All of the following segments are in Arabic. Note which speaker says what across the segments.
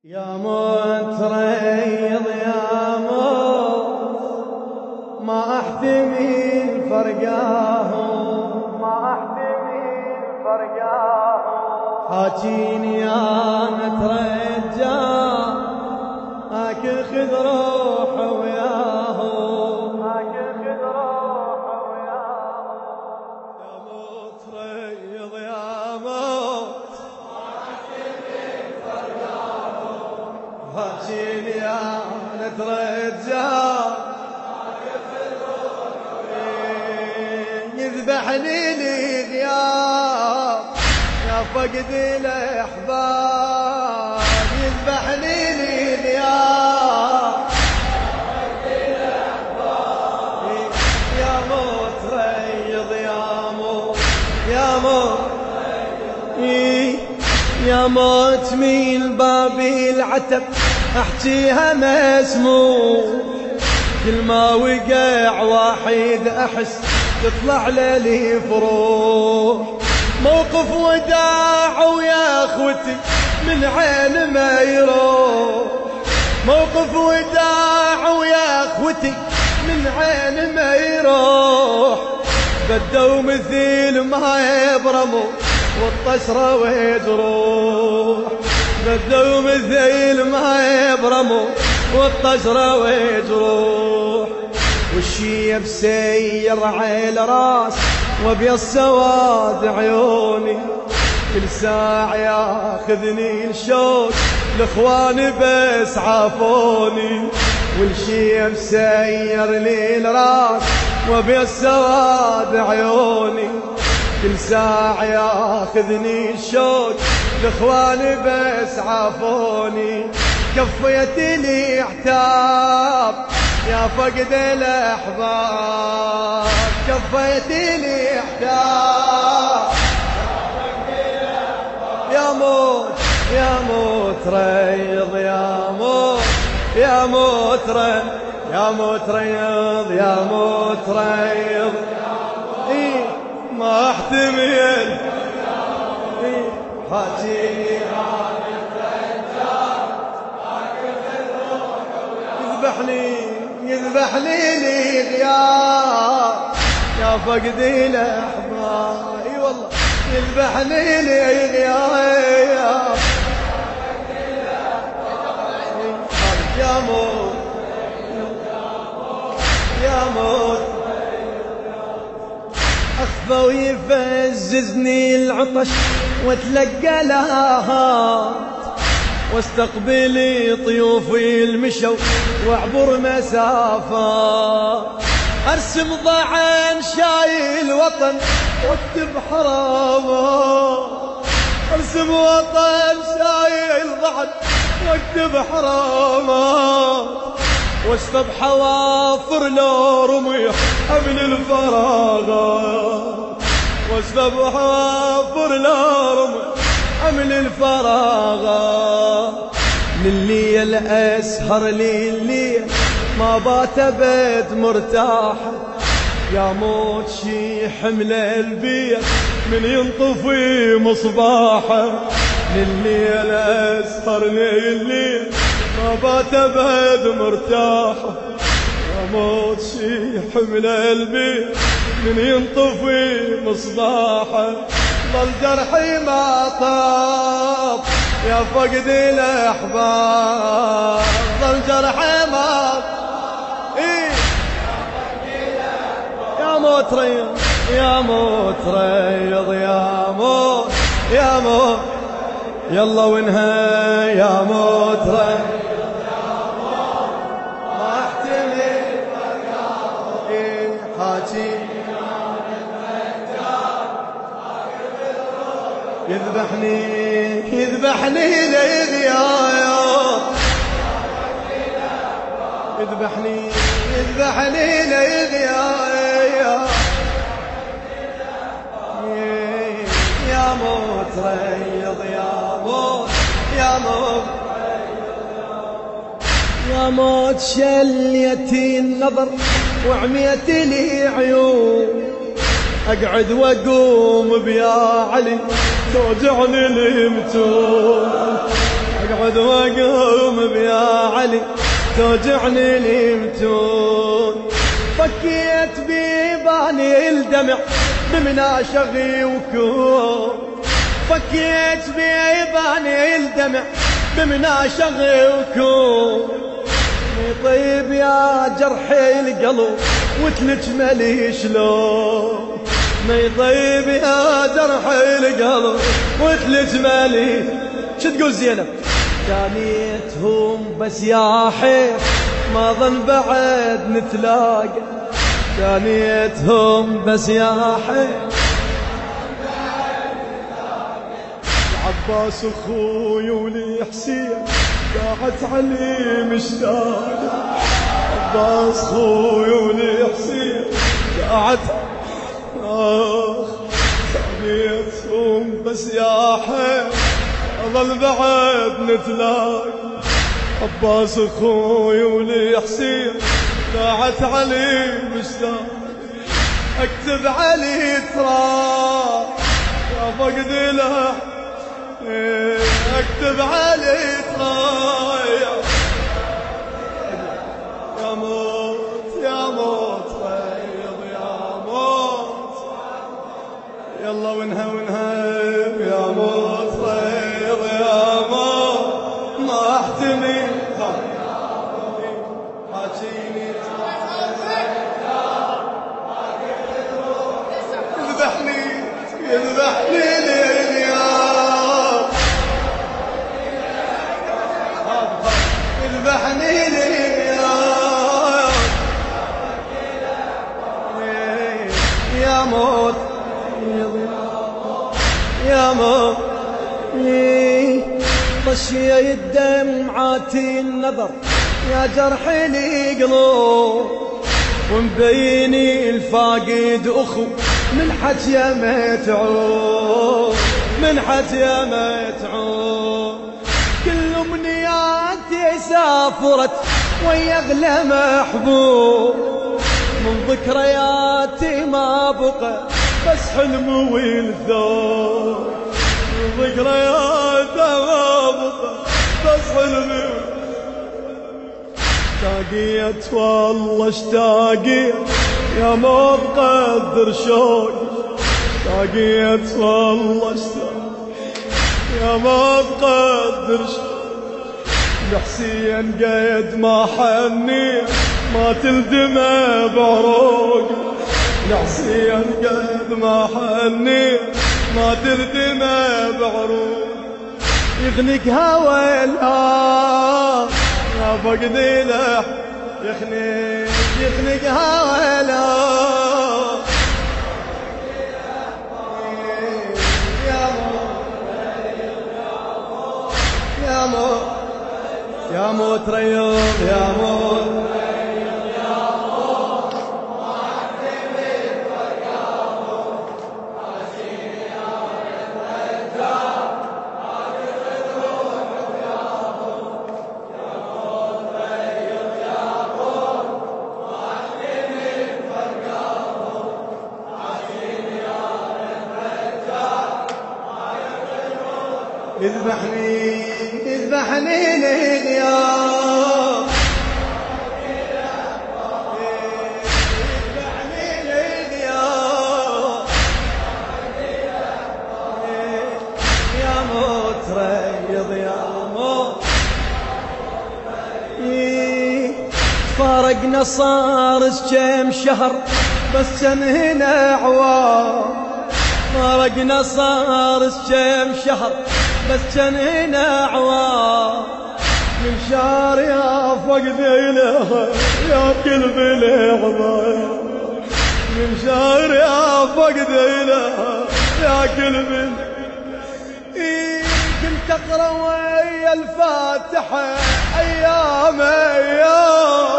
Speaker 1: يا متريض يا موت ما احتمل فرقاه حاجيني انا ترجاه هاك خذ روحه وياه يا متريض يا موت حاجيني انا ترجاه يذبحني الغياب يا فقد الاحباب يذبحني الغياب يا متريض يا موت من بابي العتب احجيها مسموع كل ما وقع واحد احس تطلع لي فروح موقف وداع ويا اخوتي من عين ما يروح موقف وداع ويا اخوتي من عين ما يروح بدوا مثيل ما يبرموا والطشرة ويجروح بدوا مثيل ما يبرموا والطشرة ويجروح والشيب سير على راس وابي السواد عيوني كل ساعة ياخذني الشوق الاخوان بس عافوني والشيب سير لي الراس وابي السواد عيوني كل ساعة ياخذني الشوق الاخوان بس عافوني كفيت لي احتاب يا فقد الاحباب كفيت لي احتاب يا موت ريض يا موت ريض ما احتمل حاجيني يذبحني لي غياب يا فقدي الاحباب اي والله يذبحني لي غياب يا موت أخفى ويفززني العطش واتلقى لهات واستقبلي طيوفي المشو واعبر مسافات ارسم ضعن شايل وطن واكتب حرامات ارسم وطن شايل ضعن واكتب حرامات واشرب حوافر لو رميح من الفراغات واشرب حوافر لو رميح من الفراغات لليل اسهر لليل ما بات ابد مرتاحة يا موت شي حمل البيت من ينطفي مصباحه لليل اسهر لليل ما بات ابد مرتاحة يا موت شي حمل البيت من ينطفي مصباحه ظل جرحي ما طاب يا فقد الاحباب ظل جرحي ما إيه يا موت ريض يا موت يلا وانهى يا موت ريض ما احتمل إيه حاجي يذبحني لغياب يذبحني لغياب يا موت ريض يا موت شليتي النظر وعميت لي عيون اقعد واقوم بيا علي توجعني المتون اقعد واقوم بيا علي توجعني اليمتون. فكيت بيباني الدمع بمناشغي وكون. فكيت بيباني الدمع بمناشغي وكون. طيب يا جرحي القلب وتلجملي شلون. مي طيب يا جرحي القلب وتلجملي. شو تقول زينب؟ كانيتهم بس يا حير ما ظن بعد نتلاقى. كانيتهم بس يا حير عباس اخوي ولي حسين قاعد علي مشتاق. عباس اخوي ولي حسين قاعد كانيتهم بس يا حير أظل بعد نتلاقى. عباس اخوي ولي حسين ضاعت علي مشتاق. اكتب علي ترى يا فقد له. اكتب علي ترى يا موت يا موت غيظ يا موت. يلا وانها يا موت غيظ يا موت. ما احتمل حاجيني يذبحني يذبحني لليوم. يذبحني لليوم يا موت يا موت. طشي الدمعاتي النظر يا جرحي لي قلوب. ومبيني الفاقد اخو من حكي متعوب. من حكي متعوب. كل امنياتي سافرت ويا اغلى محبوب. من ذكرياتي ما بقى بس حلم والذوق. من ذكرياتي ما بقى بس حلم. اشتاقيت والله اشتاقيت يا ما بقدر شوقي. اشتاقيت والله اشتاقيت يا ما بقدر شوقي. لحسين قيد ما حني ما تلدمه بعروقي. لحسين قيد ما حني ما تلدمه بعروقي. يغنق هوى الآن يا فقدي له. يخنق هوى الآن يا موت يا موت ريوم يا موت. يذبحني يذبحني لليوم. يذبحني لليوم يا موت ريض يا موت. فارقنا صار كم شهر بس كان هنا عوام. فارقنا صار كم شهر بس كان هنا عوام. من شهر يا فقدي لها يا قلب العظام. من شهر يا فقدي لها يا قلب. كنت اقرا ويا الفاتحه ايام ايام.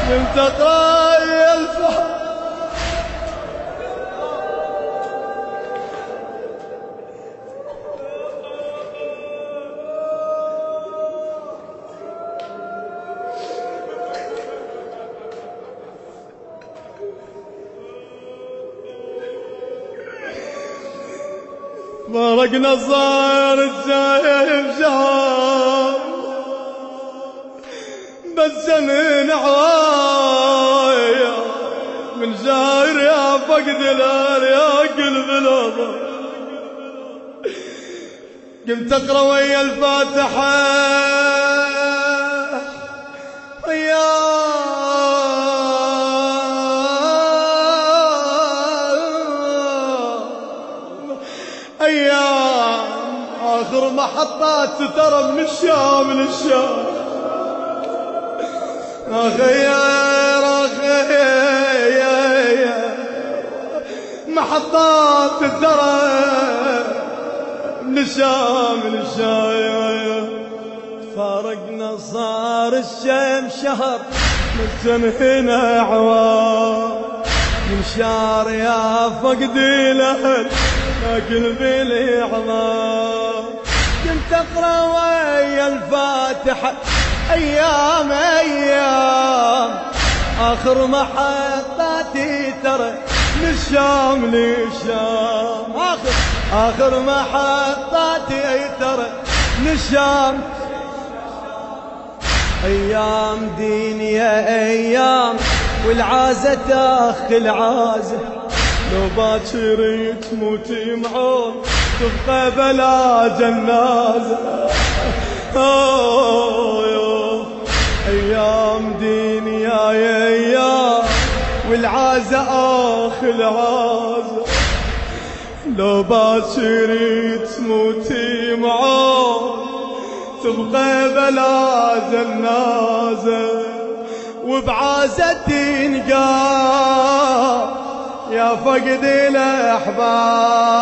Speaker 1: كنت اقرا ويا الفاتحه فارقنا صار السايب شهر بس من عوايا من شاير يا فقد الارياق بالوضع قمت اقرا ويا الفاتحه ايام اخر محطات ترى من الشام للشام اخير محطات ترى من الشام للشام فارقنا صار الشام شهر من هنا عوام من شار يا فقدي الاهل لكن بلي عظام كنت اقرا ويا الفاتحه ايام اخر محطاتي ترى من الشام للشام اخر محطاتي ترى من الشام ايام دين يا ايام والعازه تاخ العازه لو باكر تموتي معون تبقى بلا جنازة أيام ديني يا أيام والعازة آخ العازة لو باكر تموتي معون تبقى بلا جنازة وبعازتي نقام يا فقد الأحباب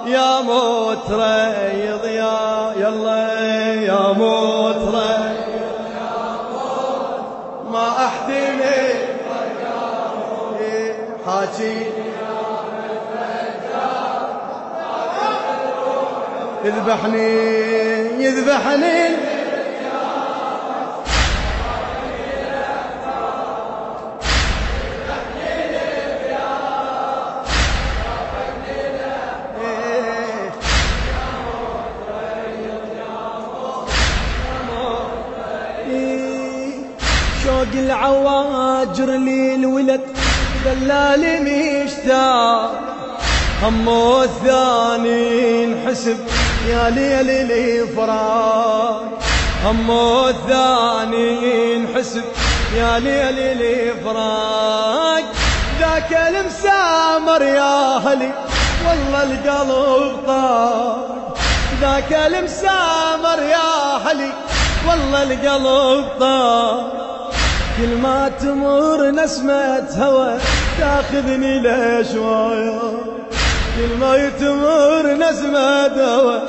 Speaker 1: يا موت ريض يلا يا موت ريض ما أحتمل حاجي يذبحني شوق العواجر لي الولد دلالي مشتاق همه الثاني انحسب يا ليل الفراق همه الثاني انحسب يا ليل الفراق ذاك المسامر يا هلي والله القلب طاق ذاك المسامر يا هلي والله القلب طاق كل ما تمر نسمة هوى تاخذني لشوايا كل ما تمر نسمة هوى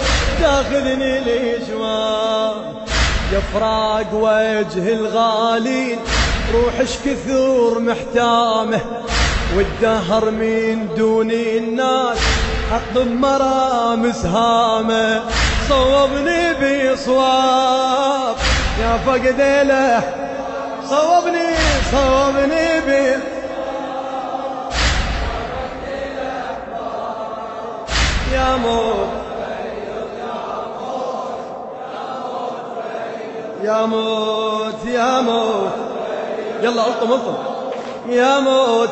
Speaker 1: تاخذني لشوايا يا فراق وجه الغالين روحش كثور محتامه والدهر من دون الناس حط مرامس هامه صوبني بصواب يا فقد له صوبني يا موت يا موت يا موت يلا الطم يا موت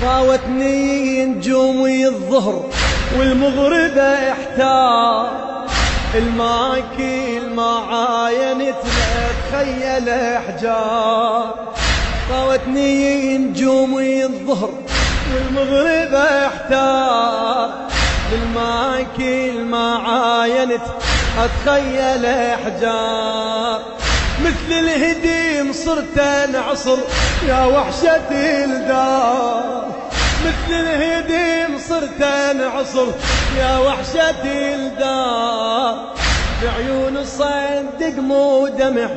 Speaker 1: راوتني نجومي الظهر والمغرب احتار الماكل معاين تخيل احجار راوتني نجومي الظهر والمغرب احتار الماكل معاين اتخيل احجار مثل الهديم صرت انعصر يا وحشة الدار مثل الهديم صرت انعصر يا وحشة الدار بعيون صدق مو دمع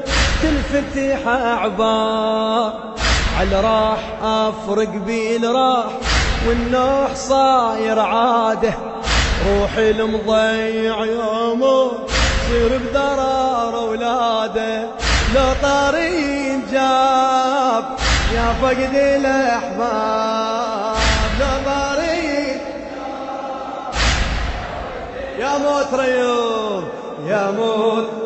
Speaker 1: تنفتح اعبار على راح افرق بين راح والنوح صاير عاده روحي المضيع يومه صير بدرار اولاده لو طارين جاب يا فقد الاحباب لو طارين يا موت ريوم يا موت